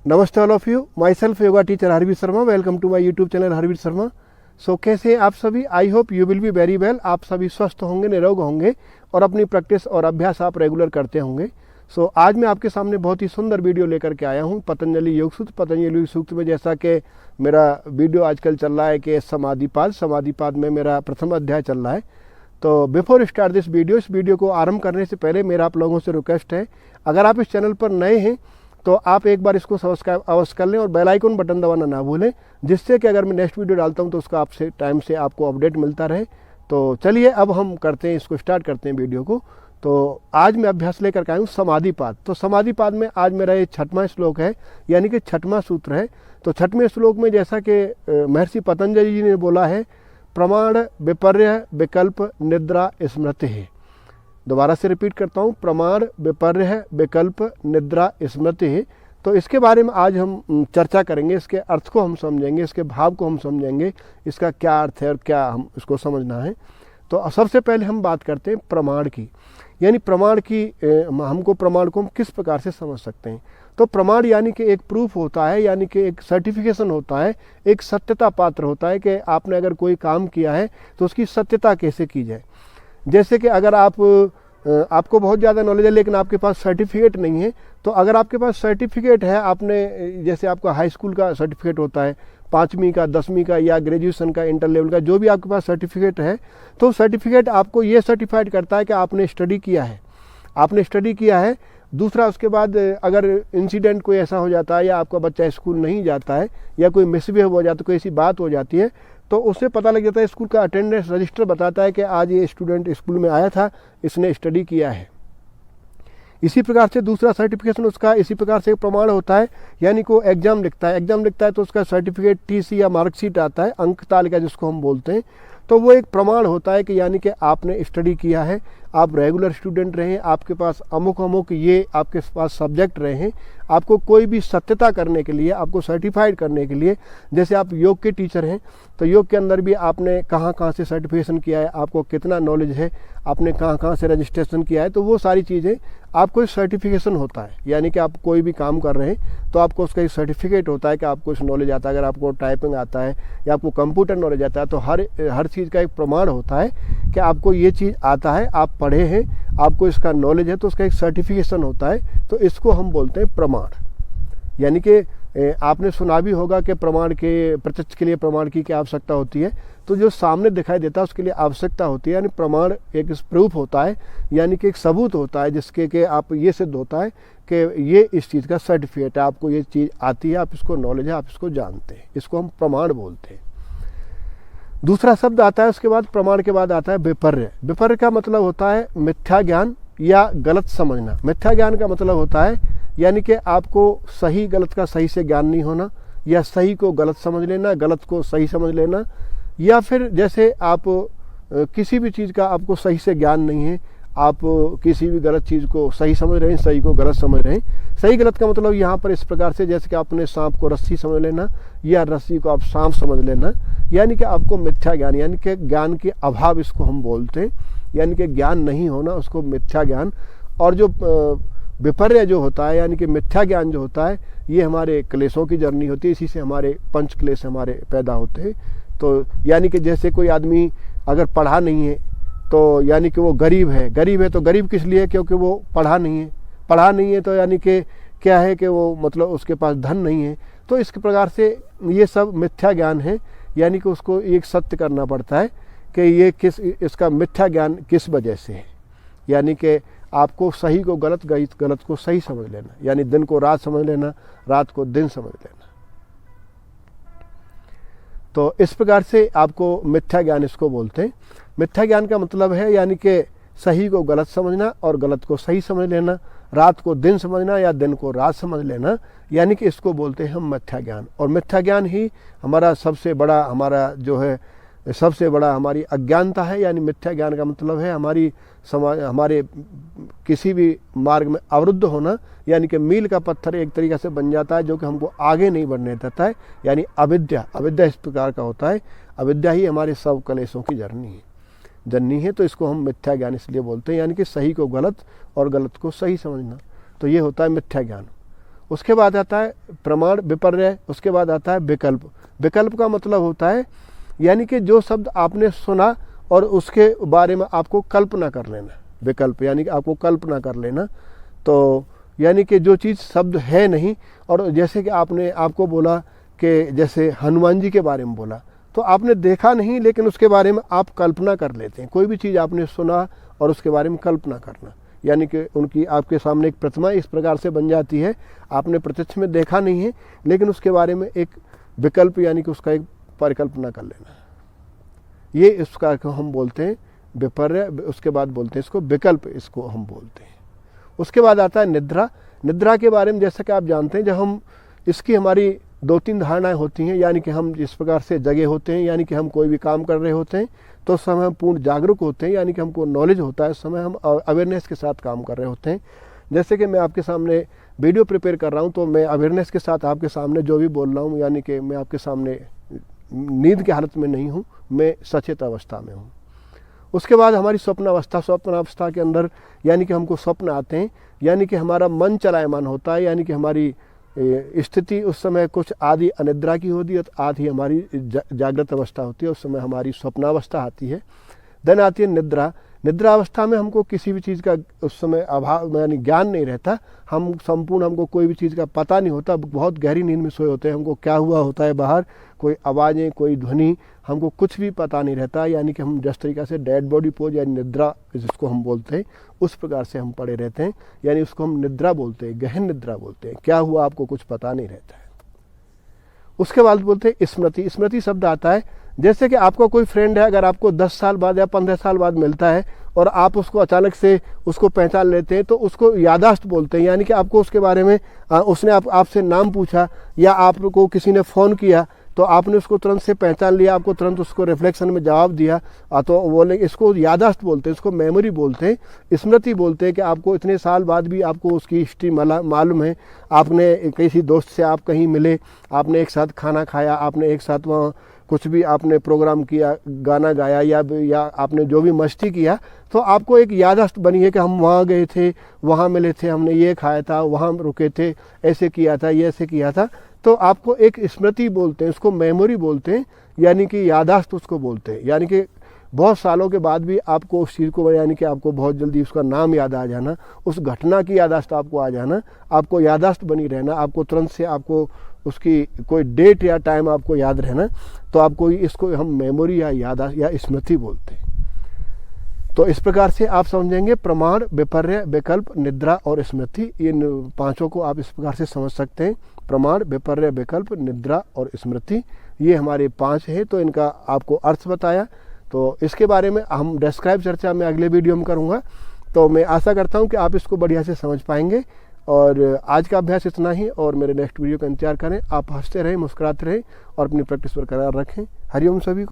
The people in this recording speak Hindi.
नमस्ते all of you, myself yoga teacher Harveer Sharma. Welcome to my YouTube channel Harveer Sharma. So कैसे हैं आप सभी? I hope you will be very well. आप सभी स्वस्थ होंगे, निरोग होंगे और अपनी प्रैक्टिस और अभ्यास आप रेगुलर करते होंगे। सो आज मैं आपके सामने बहुत ही सुंदर वीडियो लेकर के आया हूँ पतंजलि योग सूत्र। पतंजलि योग सूत्र में जैसा कि मेरा वीडियो आजकल चल रहा है कि समाधिपाद में मेरा प्रथम अध्याय चल रहा है। तो बिफोर स्टार्ट दिस वीडियो, इस वीडियो को आरंभ करने से पहले मेरा आप लोगों से रिक्वेस्ट है, अगर आप इस चैनल पर नए हैं तो आप एक बार इसको सब्सक्राइब अवश्य कर लें और बेल आइकन बटन दबाना ना भूलें, जिससे कि अगर मैं नेक्स्ट वीडियो डालता हूं तो उसका आपसे टाइम से आपको अपडेट मिलता रहे। तो चलिए अब हम करते हैं, इसको स्टार्ट करते हैं वीडियो को। तो आज मैं अभ्यास लेकर के आया हूँ समाधिपाद। तो समाधिपाद में आज मेरा ये 6वां श्लोक है, यानी कि 6वां सूत्र है। तो 6वें श्लोक में जैसा कि महर्षि पतंजलि जी ने बोला है, प्रमाण विपर्य विकल्प निद्रा स्मृति है। दोबारा से रिपीट करता हूँ, प्रमाण विपर्य विकल्प निद्रा स्मृति है। तो इसके बारे में आज हम चर्चा करेंगे, इसके अर्थ को हम समझेंगे, इसके भाव को हम समझेंगे, इसका क्या अर्थ है और क्या हम इसको समझना है। तो सबसे पहले हम बात करते हैं प्रमाण की, यानी प्रमाण की हमको प्रमाण को हम किस प्रकार से समझ सकते हैं। तो प्रमाण यानी कि एक प्रूफ होता है, यानी कि एक सर्टिफिकेशन होता है, एक सत्यता पात्र होता है कि आपने अगर कोई काम किया है तो उसकी सत्यता कैसे की जाए। जैसे कि अगर आपको बहुत ज़्यादा नॉलेज है लेकिन आपके पास सर्टिफिकेट नहीं है, तो अगर आपके पास सर्टिफिकेट है, आपने जैसे आपका हाई स्कूल का सर्टिफिकेट होता है, 5वीं का, 10वीं का या ग्रेजुएशन का, इंटर लेवल का, जो भी आपके पास सर्टिफिकेट है, तो सर्टिफिकेट आपको ये सर्टिफाइड करता है कि आपने स्टडी किया है। दूसरा, उसके बाद अगर इंसिडेंट कोई ऐसा हो जाता है या आपका बच्चा स्कूल नहीं जाता है या कोई मिसबिहेव हो जाता है, कोई ऐसी बात हो जाती है, तो उससे पता लग जाता है, स्कूल का अटेंडेंस रजिस्टर बताता है कि आज ये स्टूडेंट स्कूल में आया था, इसने स्टडी किया है। इसी प्रकार से दूसरा सर्टिफिकेशन उसका इसी प्रकार से प्रमाण होता है, यानी को एग्जाम लिखता है तो उसका सर्टिफिकेट TC या मार्कशीट आता है, अंक तालिका जिसको हम बोलते हैं। तो वो एक प्रमाण होता है कि यानी कि आपने स्टडी किया है, आप रेगुलर स्टूडेंट रहे हैं, आपके पास अमुक ये आपके पास सब्जेक्ट रहे हैं। आपको कोई भी सत्यता करने के लिए, आपको सर्टिफाइड करने के लिए, जैसे आप योग के टीचर हैं तो योग के अंदर भी आपने कहाँ से सर्टिफिकेशन किया है, आपको कितना नॉलेज है, आपने कहाँ से रजिस्ट्रेशन किया है, तो वो सारी चीज़ें आपको एक सर्टिफिकेशन होता है। यानी कि आप कोई भी काम कर रहे हैं तो आपको उसका एक सर्टिफिकेट होता है कि आपको इस नॉलेज आता है। अगर आपको टाइपिंग आता है या आपको कंप्यूटर नॉलेज आता है तो हर चीज़ का एक प्रमाण होता है कि आपको ये चीज़ आता है, आप पढ़े हैं, आपको इसका नॉलेज है, तो उसका एक सर्टिफिकेशन होता है। तो इसको हम बोलते हैं प्रमाण। यानी कि आपने सुना भी होगा कि प्रमाण के प्रत्यक्ष के लिए प्रमाण की क्या आवश्यकता होती है, तो जो सामने दिखाई देता है उसके लिए आवश्यकता होती है। यानी प्रमाण एक प्रूफ होता है, यानी कि एक सबूत होता है जिसके कि आप ये सिद्ध होता है कि ये इस चीज़ का सर्टिफिकेट है, आपको ये चीज़ आती है, आप इसको नॉलेज है, आप इसको जानते हैं, इसको हम प्रमाण बोलते हैं। दूसरा शब्द आता है उसके बाद, प्रमाण के बाद आता है विपर्य। विपर्य का मतलब होता है मिथ्या ज्ञान या गलत समझना। मिथ्या ज्ञान का मतलब होता है यानी कि आपको सही गलत का सही से ज्ञान नहीं होना, या सही को गलत समझ लेना, गलत को सही समझ लेना, या फिर जैसे आप किसी भी चीज़ का आपको सही से ज्ञान नहीं है, आप किसी भी गलत चीज़ को सही समझ रहे हैं, सही को गलत समझ रहे हैं। सही गलत का मतलब यहाँ पर इस प्रकार से, जैसे कि आपने सांप को रस्सी समझ लेना या रस्सी को आप सांप समझ लेना, यानी कि आपको मिथ्या ज्ञान, यानी कि ज्ञान के अभाव इसको हम बोलते हैं, यानी कि ज्ञान नहीं होना, उसको मिथ्या ज्ञान। और जो विपर्य जो होता है, यानी कि मिथ्या ज्ञान जो होता है, ये हमारे क्लेशों की जर्नी होती है, इसी से हमारे पंच क्लेश हमारे पैदा होते हैं। तो यानी कि जैसे कोई आदमी अगर पढ़ा नहीं है तो यानी कि वो गरीब है तो गरीब किस लिए? क्योंकि वो पढ़ा नहीं है तो यानी कि क्या है कि वो मतलब उसके पास धन नहीं है। तो इस प्रकार से ये सब मिथ्या ज्ञान है, यानी कि उसको एक सत्य करना पड़ता है कि ये इसका मिथ्या ज्ञान किस वजह से है। यानी कि आपको सही को गलत, गलत को सही समझ लेना, यानी दिन को रात समझ लेना, रात को दिन समझ लेना। तो इस प्रकार से आपको मिथ्या ज्ञान इसको बोलते हैं। मिथ्या ज्ञान का मतलब है यानी कि सही को गलत समझना और गलत को सही समझ लेना, रात को दिन समझना या दिन को रात समझ लेना, यानी कि इसको बोलते हैं हम मिथ्या ज्ञान। और मिथ्या ज्ञान ही हमारा सबसे बड़ा हमारी अज्ञानता है। यानी मिथ्या ज्ञान का मतलब है हमारे किसी भी मार्ग में अवरुद्ध होना, यानी कि मील का पत्थर एक तरीक़े से बन जाता है जो कि हमको आगे नहीं बढ़ने देता है, यानी अविद्या इस प्रकार का होता है। अविद्या ही हमारे सब क्लेशों की जननी है। तो इसको हम मिथ्या ज्ञान इसलिए बोलते हैं, यानी कि सही को गलत और गलत को सही समझना। तो ये होता है मिथ्या ज्ञान। उसके बाद आता है प्रमाण विपर्य, उसके बाद आता है विकल्प। विकल्प का मतलब होता है यानी कि जो शब्द आपने सुना और उसके बारे में आपको कल्पना कर लेना। विकल्प यानी कि आपको कल्पना कर लेना। तो यानी कि जो चीज़ शब्द है नहीं, और जैसे कि आपको बोला कि जैसे हनुमान जी के बारे में बोला, तो आपने देखा नहीं लेकिन उसके बारे में आप कल्पना कर लेते हैं। कोई भी चीज़ आपने सुना और उसके बारे में कल्पना करना, यानी कि उनकी आपके सामने एक प्रतिमा इस प्रकार से बन जाती है, आपने प्रत्यक्ष में देखा नहीं है लेकिन उसके बारे में एक विकल्प यानी कि उसका एक परिकल्पना कर लेना, ये इसका हम बोलते हैं विपर्य। उसके बाद बोलते हैं इसको विकल्प, इसको हम बोलते हैं। उसके बाद आता है निद्रा। निद्रा के बारे में जैसा कि आप जानते हैं, जब हम इसकी हमारी 2-3 धारणाएं होती हैं, यानी कि हम जिस प्रकार से जगे होते हैं, यानी कि हम कोई भी काम कर रहे होते हैं तो उस समय हम पूर्ण जागरूक होते हैं, यानी कि हमको नॉलेज होता है, उस समय हम अवेयरनेस के साथ काम कर रहे होते हैं। जैसे कि मैं आपके सामने वीडियो प्रिपेयर कर रहा हूँ तो मैं अवेयरनेस के साथ आपके सामने जो भी बोल रहा हूँ, यानी कि मैं आपके सामने नींद की हालत में नहीं हूँ, मैं सचेत अवस्था में हूँ। उसके बाद हमारी स्वप्नावस्था। स्वप्नावस्था के अंदर यानी कि हमको स्वप्न आते हैं, यानी कि हमारा मन चलायमान होता है, यानी कि हमारी स्थिति उस समय कुछ आधी अनिद्रा की होती है, आधी हमारी जागृत अवस्था होती है, उस समय हमारी स्वप्नावस्था आती है। देन आती है निद्रा। निद्रा अवस्था में हमको किसी भी चीज़ का उस समय अभाव यानी ज्ञान नहीं रहता, हम संपूर्ण, हमको कोई भी चीज़ का पता नहीं होता, बहुत गहरी नींद में सोए होते हैं, हमको क्या हुआ होता है बाहर, कोई आवाज़ें, कोई ध्वनि, हमको कुछ भी पता नहीं रहता, यानी कि हम जिस तरीक़ा से डेड बॉडी पोज यानी निद्रा जिसको हम बोलते हैं उस प्रकार से हम पड़े रहते हैं, यानी उसको हम निद्रा बोलते हैं, गहन निद्रा बोलते हैं। क्या हुआ आपको कुछ पता नहीं रहता है। उसके बाद बोलते हैं स्मृति। स्मृति शब्द आता है जैसे कि आपका कोई फ्रेंड है, अगर आपको 10 साल बाद या 15 साल बाद मिलता है और आप उसको अचानक से उसको पहचान लेते हैं तो उसको याददाश्त बोलते हैं, यानी कि आपको उसके बारे में उसने आपसे नाम पूछा या आपको किसी ने फ़ोन किया तो आपने उसको तुरंत से पहचान लिया, आपको तुरंत उसको रिफ्लेक्शन में जवाब दिया, तो बोले इसको याददाश्त बोलते हैं, इसको मेमोरी बोलते हैं। स्मृति बोलते हैं कि आपको इतने साल बाद भी आपको उसकी हिस्ट्री मालूम है, आपने किसी दोस्त से आप कहीं मिले, आपने एक साथ खाना खाया, आपने एक साथ वहाँ कुछ भी आपने प्रोग्राम किया, गाना गाया या आपने जो भी मस्ती किया, तो आपको एक याददाश्त बनी है कि हम वहाँ गए थे, वहाँ मिले थे, हमने ये खाया था, वहाँ रुके थे, ऐसे किया था, ये ऐसे किया था, तो आपको एक स्मृति बोलते हैं, उसको मेमोरी बोलते हैं, यानी कि याददाश्त उसको बोलते हैं। यानी कि बहुत सालों के बाद भी आपको उस चीज़ को, यानी कि आपको बहुत जल्दी उसका नाम याद आ जाना, उस घटना की याददाश्त आपको आ जाना, आपको याददाश्त बनी रहना, आपको तुरंत से आपको उसकी कोई डेट या टाइम आपको याद रहना, तो आपको इसको हम मेमोरी या याददाश्त या स्मृति बोलते हैं। तो इस प्रकार से आप समझेंगे प्रमाण, विपर्य, विकल्प, निद्रा और स्मृति, इन 5 को आप इस प्रकार से समझ सकते हैं। प्रमाण, विपर्य, विकल्प, निद्रा और स्मृति, ये हमारे 5 है। तो इनका आपको अर्थ बताया, तो इसके बारे में हम डिस्क्राइब चर्चा में अगले वीडियो में करूँगा। तो मैं आशा करता हूँ कि आप इसको बढ़िया से समझ पाएंगे। और आज का अभ्यास इतना ही, और मेरे नेक्स्ट वीडियो का इंतजार करें। आप हंसते रहें, मुस्कुराते रहें और अपनी प्रैक्टिस बरकरार रखें। हरिओम सभी को।